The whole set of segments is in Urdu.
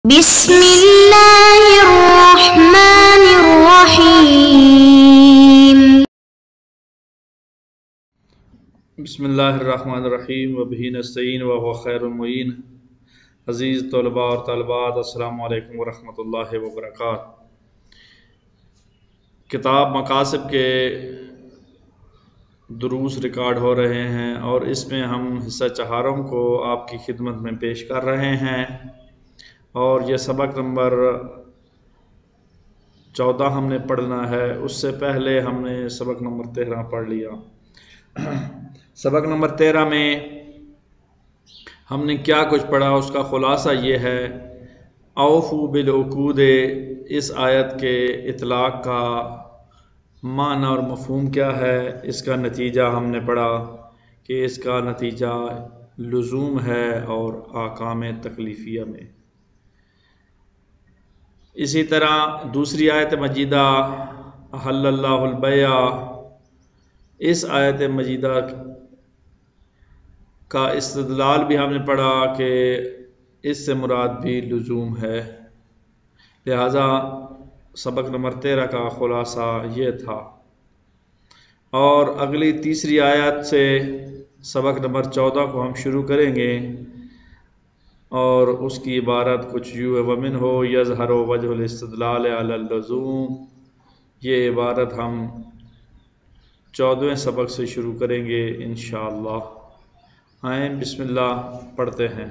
بسم اللہ الرحمن الرحیم بسم اللہ الرحمن الرحیم وبہ نستعین وهو خیر المعین۔ عزیز طلباء اور طالبات، السلام علیکم ورحمۃ اللہ وبرکاتہ۔ کتاب مقاصد کے دروس ریکارڈ ہو رہے ہیں اور اس میں ہم حصہ چہارم کو آپ کی خدمت میں پیش کر رہے ہیں، اور یہ سبق نمبر 14 ہم نے پڑھنا ہے۔ اس سے پہلے ہم نے سبق نمبر 13 پڑھ لیا۔ سبق نمبر 13 میں ہم نے کیا کچھ پڑھا، اس کا خلاصہ یہ ہے: اوفوا بالعقود، اس آیت کے اطلاق کا معنی اور مفہوم کیا ہے، اس کا نتیجہ ہم نے پڑھا کہ اس کا نتیجہ لزوم ہے اور احکام تکلیفیہ میں۔ اسی طرح دوسری آیت مجیدہ احل اللہ البیع، اس آیت مجیدہ کا استدلال بھی ہم نے پڑھا کہ اس سے مراد بھی لزوم ہے۔ لہذا سبق نمبر 13 کا خلاصہ یہ تھا، اور اگلی تیسری آیت سے سبق نمبر 14 کو ہم شروع کریں گے، اور اس کی عبارت کچھ یوں ہے: وَمِنْهُ يَظْهَرُ وَجْهُ الِاسْتِدْلَالِ عَلَى اللُّزُومِ۔ یہ عبارت ہم 14ویں سبق سے شروع کریں گے انشاءاللہ۔ آئیں بسم اللہ پڑھتے ہیں۔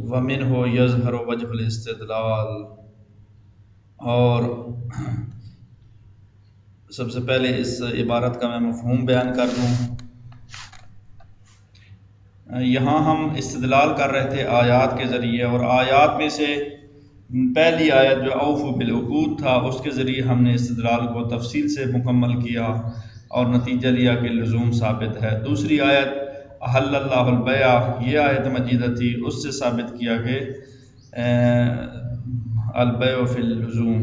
وَمِنْهُ يَظْهَرُ وَجْهُ الِاسْتِدْلَالِ، اور سب سے پہلے اس عبارت کا میں مفہوم بیان کر دوں۔ یہاں ہم استدلال کر رہے تھے آیات کے ذریعے، اور آیات میں سے پہلی آیت جو اوفوا بالعقود تھا، اس کے ذریعے ہم نے استدلال کو تفصیل سے مکمل کیا اور نتیجہ لیا کہ لزوم ثابت ہے۔ دوسری آیت احل اللہ البیع، یہ آیت مجیدہ تھی، اس سے ثابت کیا کہ البیع فی اللزوم،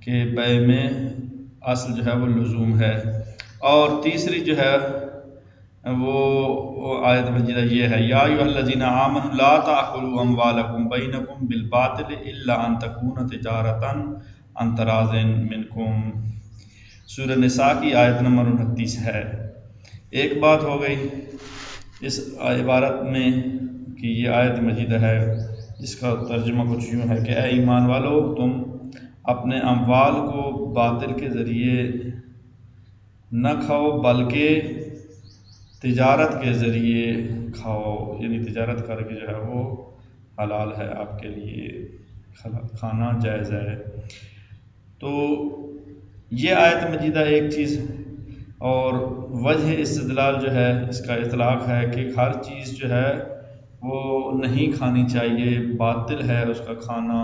کہ بیع میں اصل جو ہے وہ لزوم ہے۔ اور تیسری جو ہے وہ آیت مجیدہ یہ ہے: یا ایھا الذین آمنوا لا تأکلوا اموالکم بینکم بالباطل الا ان تکون تجارۃ عن تراض منکم۔ سورہ نساء کی آیت نمبر 29 ہے۔ ایک بات ہو گئی اس عبارت میں کہ یہ آیت مجیدہ ہے، جس کا ترجمہ کچھ یوں ہے کہ اے ایمان والو، تم اپنے اموال کو باطل کے ذریعے نہ کھاؤ بلکہ تجارت کے ذریعے کھاؤ، یعنی تجارت کر کے جو ہے وہ حلال ہے، آپ کے لیے کھانا جائز ہے۔ تو یہ آیت مجیدہ ایک چیز، اور وجہ استدلال جو ہے اس کا اطلاق ہے کہ ہر چیز جو ہے وہ نہیں کھانی چاہیے، باطل ہے اس کا کھانا،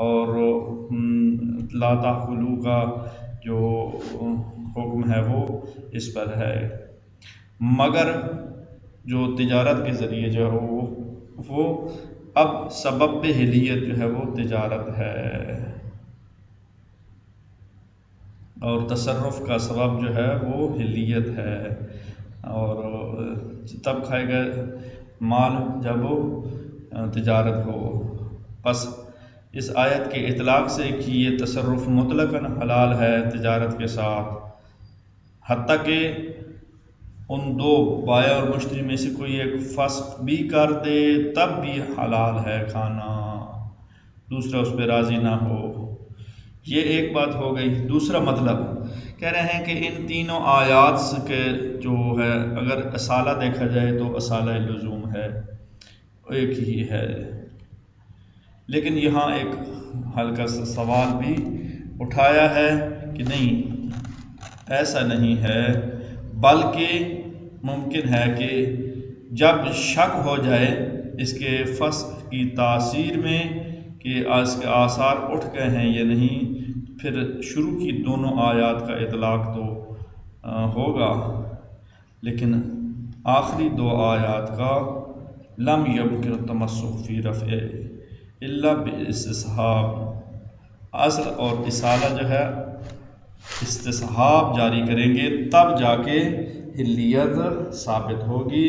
اور لا تأکلوا کا جو حکم ہے وہ اس پر ہے، مگر جو تجارت کے ذریعے جو ہے وہ اب سبب حلیت جو ہے وہ تجارت ہے، اور تصرف کا سبب جو ہے وہ حلیت ہے، اور تب کھائے گئے مال جب وہ تجارت ہو۔ پس اس آیت کے اطلاق سے کہ یہ تصرف مطلقاً حلال ہے تجارت کے ساتھ، حتیٰ کہ ان دو بائع اور مشتری میں سے کوئی ایک فسخ بھی کر دے تب بھی حلال ہے کھانا، دوسرا اس پہ راضی نہ ہو۔ یہ ایک بات ہو گئی۔ دوسرا مطلب کہہ رہے ہیں کہ ان تینوں آیات کے جو ہے اگر اصالہ دیکھا جائے تو اصالہ لزوم ہے، ایک ہی ہے، لیکن یہاں ایک ہلکا سا سوال بھی اٹھایا ہے کہ نہیں، ایسا نہیں ہے، بلکہ ممکن ہے کہ جب شک ہو جائے اس کے فسخ کی تاثیر میں کہ اس کے آثار اٹھ گئے ہیں یا نہیں، پھر شروع کی دونوں آیات کا اطلاق تو ہوگا، لیکن آخری دو آیات کا لم یمکن التمسک فی رفع الا باستصحاب، اصل اور اصالہ جو ہے استصحاب جاری کریں گے تب جا کے حلیت ثابت ہوگی،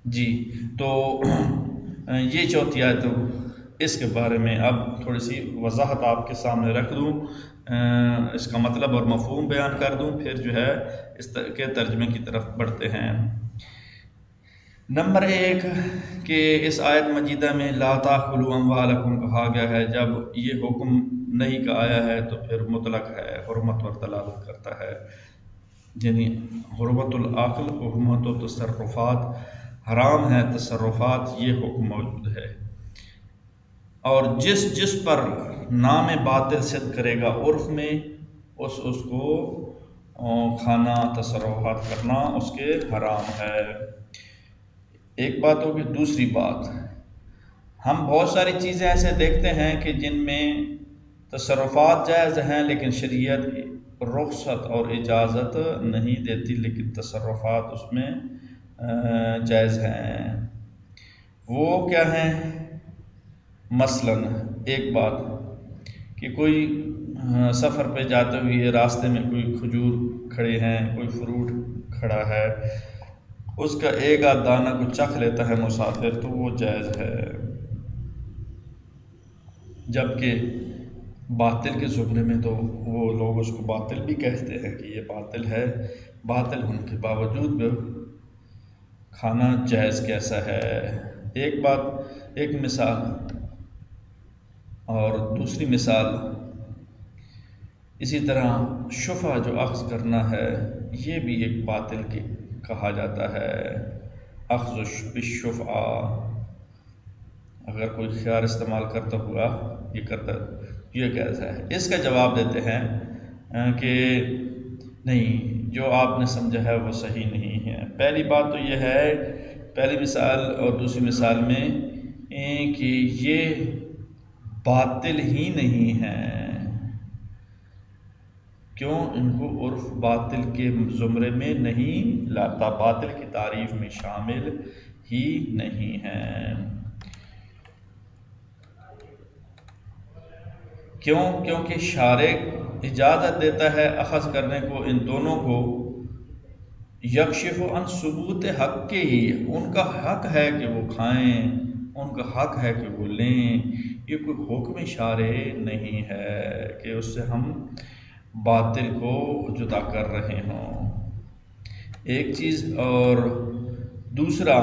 جی تو یہ چوتھی آیت اس کے بارے میں اب تھوڑی سی وضاحت آپ کے سامنے رکھ دوں، اس کا مطلب اور مفہوم بیان کر دوں، پھر جو ہے اس کے ترجمے کی طرف بڑھتے ہیں۔ نمبر 1 کہ اس آیت مجیدہ میں لا تاکلوا اموالکم کہا گیا ہے، جب یہ حکم نہیں کا آیا ہے تو پھر مطلق ہے، حرمت اور دلالت کرتا ہے، یعنی حرمت العقل، حرمت التصرفات، حرام ہے تصرفات، یہ حکم موجود ہے۔ اور جس پر نام باطل صدق کرے گا عرف میں، اس کو کھانا، تصرفات کرنا اس کے حرام ہے۔ ایک بات ہوگی۔ دوسری بات، ہم بہت ساری چیزیں ایسے دیکھتے ہیں کہ جن میں تصرفات جائز ہیں لیکن شریعت رخصت اور اجازت نہیں دیتی، لیکن تصرفات اس میں جائز ہیں۔ وہ کیا ہیں؟ مثلا ایک بات کہ کوئی سفر پہ جاتے ہوئے راستے میں کوئی کھجور کھڑے ہیں، کوئی فروٹ کھڑا ہے، اس کا ایک آدھ دانہ کو چکھ لیتا ہے مسافر تو وہ جائز ہے، جبکہ باطل کے زمرے میں تو وہ لوگ اس کو باطل بھی کہتے ہیں کہ یہ باطل ہے، باطل ہونے کے باوجود بھی کھانا جائز کیسا ہے۔ ایک بات، ایک مثال، اور دوسری مثال اسی طرح شفع جو اخذ کرنا ہے، یہ بھی ایک باطل کہا جاتا ہے۔ اخذ بالشفع، اگر کوئی خیار استعمال کرتا ہوا یہ کیسا ہے؟ اس کا جواب دیتے ہیں کہ نہیں، جو آپ نے سمجھا ہے وہ صحیح نہیں ہے۔ پہلی بات تو یہ ہے، پہلی مثال اور دوسری مثال میں کہ یہ باطل ہی نہیں ہے۔ کیوں؟ ان کو عرف باطل کے زمرے میں نہیں لاتا، باطل کی تعریف میں شامل ہی نہیں ہے۔ کیوں؟ کیونکہ شارع اجازت دیتا ہے اخذ کرنے کو ان دونوں کو، یکشف عن ثبوت حق کے ہی، ان کا حق ہے کہ وہ کھائیں، ان کا حق ہے کہ وہ لیں، یہ کوئی حکم شارع نہیں ہے کہ اس سے ہم باطل کو جدا کر رہے ہوں۔ ایک چیز، اور دوسرا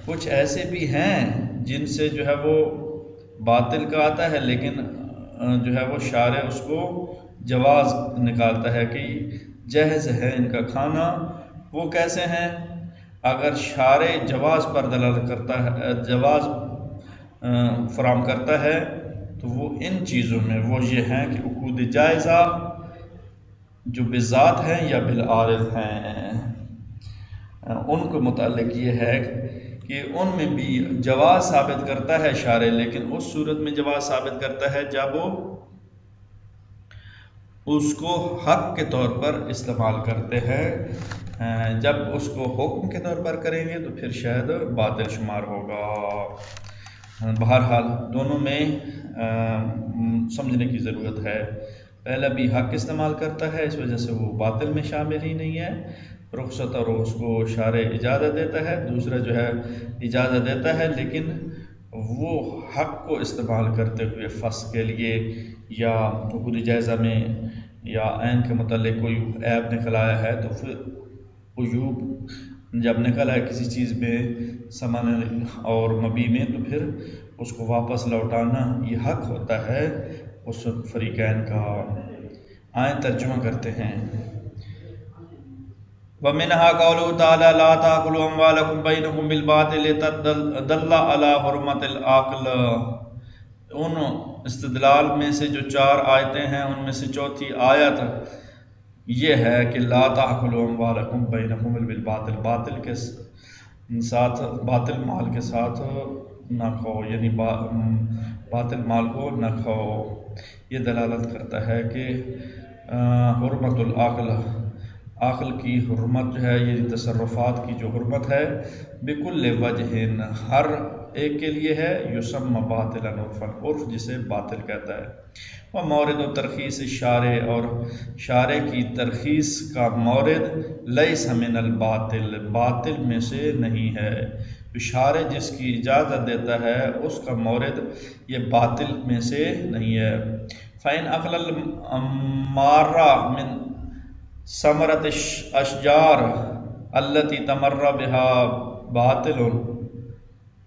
کچھ ایسے بھی ہیں جن سے جو ہے وہ باطل کا آتا ہے لیکن جو ہے وہ شارع اس کو جواز نکالتا ہے کہ جائز ہے ان کا کھانا۔ وہ کیسے ہیں؟ اگر شارع جواز پر دلالت کرتا ہے، جواز فراہم کرتا ہے تو وہ ان چیزوں میں وہ یہ ہیں کہ عقود جائزہ جو بذات ہیں یا بالعارض ہیں، ان کو متعلق یہ ہے کہ ان میں بھی جواز ثابت کرتا ہے شارع، لیکن اس صورت میں جواز ثابت کرتا ہے جب وہ اس کو حق کے طور پر استعمال کرتے ہیں، جب اس کو حکم کے طور پر کریں گے تو پھر شاید باطل شمار ہوگا۔ بہرحال دونوں میں سمجھنے کی ضرورت ہے۔ پہلا بھی حق استعمال کرتا ہے، اس وجہ سے وہ باطل میں شامل ہی نہیں ہے، رخصت اور اس کو شارع اجازت دیتا ہے۔ دوسرا جو ہے اجازت دیتا ہے لیکن وہ حق کو استعمال کرتے ہوئے فسق کے لیے یا عقود جائزہ میں یا عین کے متعلق کوئی عیب نکل آیا ہے تو پھر عیوب جب نکل آئے کسی چیز میں ثمن اور مبی میں تو پھر اس کو واپس لوٹانا یہ حق ہوتا ہے اس فریقین کا۔ آئیں ترجمہ کرتے ہیں۔ وَمِنْهَا قَوْلُهُ تَعَالَى لَا تَأْكُلُوا أَمْوَالَكُمْ بَيْنَكُمْ بِالْبَاطِلِ دَلَّ عَلَى حُرْمَةِ الْعَقْلِ۔ ان استدلال میں سے جو 4 آیتیں ہیں ان میں سے چوتھی آیت یہ ہے کہ لا تأكلوا أموالكم بينكم بالباطل، باطل کے ساتھ، باطل مال کے ساتھ نہ کھاؤ، یعنی باطل مال کو نہ کھاؤ۔ یہ دلالت کرتا ہے کہ حرمت العقل، عقل کی حرمت جو ہے، یہ تصرفات کی جو حرمت ہے، بکل وجہ، ہر ایک کے لیے ہے، یسمى باطلا عرفا، عرف جسے باطل کہتا ہے۔ وہ مورد و ترخیص شارع، اور شارع کی ترخیص کا مورد لیس من الباطل، باطل میں سے نہیں ہے، اشارے جس کی اجازت دیتا ہے اس کا مورد یہ باطل میں سے نہیں ہے۔ فَإِنْ أَقْلَ الْمَارَّ مِنْ ثَمَرَةِ الْأَشْجَارِ الَّتِي تَمَرَّ بِهَا بَاطِلٌ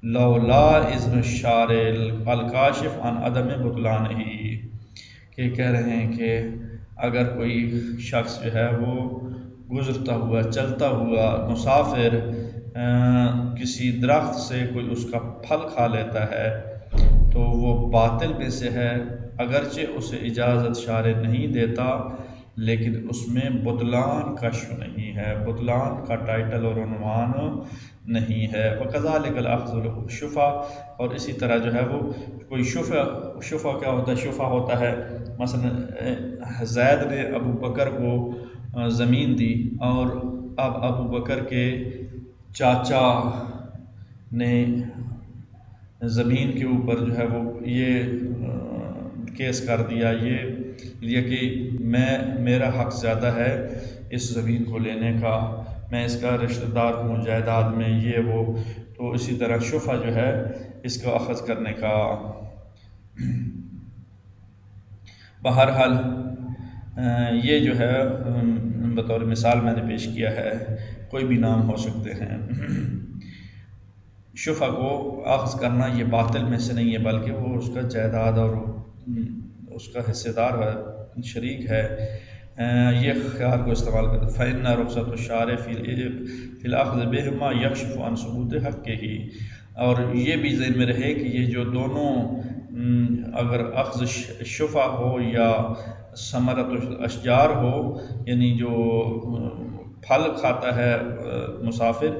لَوْلَا إِذْنُ الشَّارِعِ الْكَاشِفِ عَنْ عَدَمِ بُطْلَانِهِ، کہ کہہ رہے ہیں کہ اگر کوئی شخص جو ہے وہ گزرتا ہوا چلتا ہوا مسافر کسی درخت سے کوئی اس کا پھل کھا لیتا ہے تو وہ باطل میں سے ہے، اگرچہ اسے اجازت شارع نہیں دیتا لیکن اس میں بطلان کشف نہیں ہے، بطلان کا ٹائٹل اور عنوان نہیں ہے۔ وَكَذَلِكَ الْأَخْذُ الشُّفَعَ، اور اسی طرح جو ہے وہ کوئی شفع کیا ہوتا ہے؟ شفع ہوتا ہے مثلا زید نے ابو بکر کو زمین دی اور اب ابو بکر کے چاچا نے زمین کے اوپر جو ہے وہ یہ کیس کر دیا، یہ کہ میرا حق زیادہ ہے اس زمین کو لینے کا، میں اس کا رشتہ دار ہوں جائیداد میں، یہ وہ، تو اسی طرح شفع جو ہے اس کو اخذ کرنے کا۔ بہرحال یہ جو ہے بطور مثال میں نے پیش کیا ہے، کوئی بھی نام ہو سکتے ہیں۔ شفع کو اخذ کرنا یہ باطل میں سے نہیں ہے بلکہ وہ اس کا جائیداد اور اس کا حصے دار ہے، شریک ہے، یہ خیار کو استعمال کرتے۔ فَإِنَّ رُخْصَةَ الشَّارِعِ فِي الْأَخْذِ بِهِمَا يَكْشِفُ عَنْ ثُبُوتِ حَقِّهِ، اور یہ بھی ذہن میں رہے کہ یہ جو دونوں اگر اخذ شفع ہو یا ثمرۃ الاشجار ہو، یعنی جو پھل کھاتا ہے مسافر،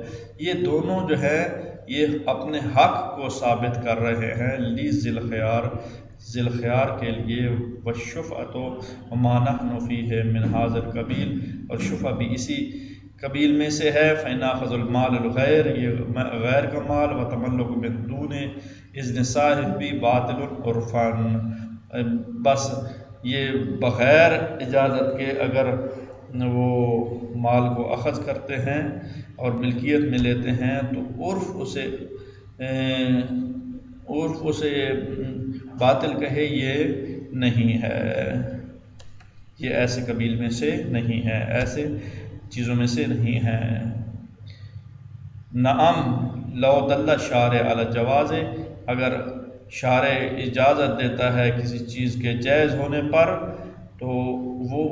یہ دونوں جو ہے یہ اپنے حق کو ثابت کر رہے ہیں ذی الخیار کے لیے، والشفعۃ وما نحن فیہ من ھذا القبیل، اور شفع بھی اسی قبیل میں سے ہے۔ فإن أخذ المال الغیر، یہ غیر کا مال، وتملک من دون اذن صاحب بھی باطل عرفا، بس یہ بغیر اجازت کے اگر وہ مال کو اخذ کرتے ہیں اور ملکیت میں لیتے ہیں تو عرف اسے باطل کہے یہ نہیں ہے، یہ ایسے قبیل میں سے نہیں ہے، ایسے چیزوں میں سے نہیں ہے۔ نعم لو دل شارع علی الجواز، اگر شارع اجازت دیتا ہے کسی چیز کے جائز ہونے پر تو وہ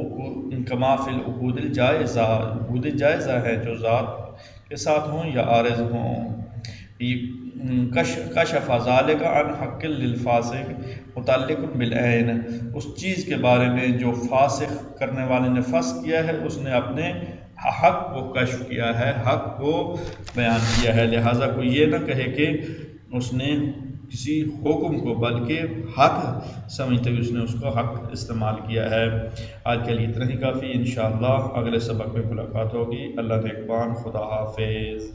کما فی العقود الجائزہ، عقود جائزہ ہے جو ذات کے ساتھ ہوں یا عارض ہوں۔ کشف ذالک عن حق للفاسق متعلق بالعین، اس چیز کے بارے میں جو فاسق کرنے والے نے فسق کیا ہے اس نے اپنے حق کو کشف کیا ہے، حق کو بیان کیا ہے، لہٰذا کوئی یہ نہ کہے کہ اس نے کسی حکم کو بلکہ حق سمجھتے ہوئے اس نے اس کو حق استعمال کیا ہے۔ آج کے لیے اتنا ہی کافی، انشاءاللہ اگلے سبق میں ملاقات ہوگی۔ اللہ نگہبان، خدا حافظ۔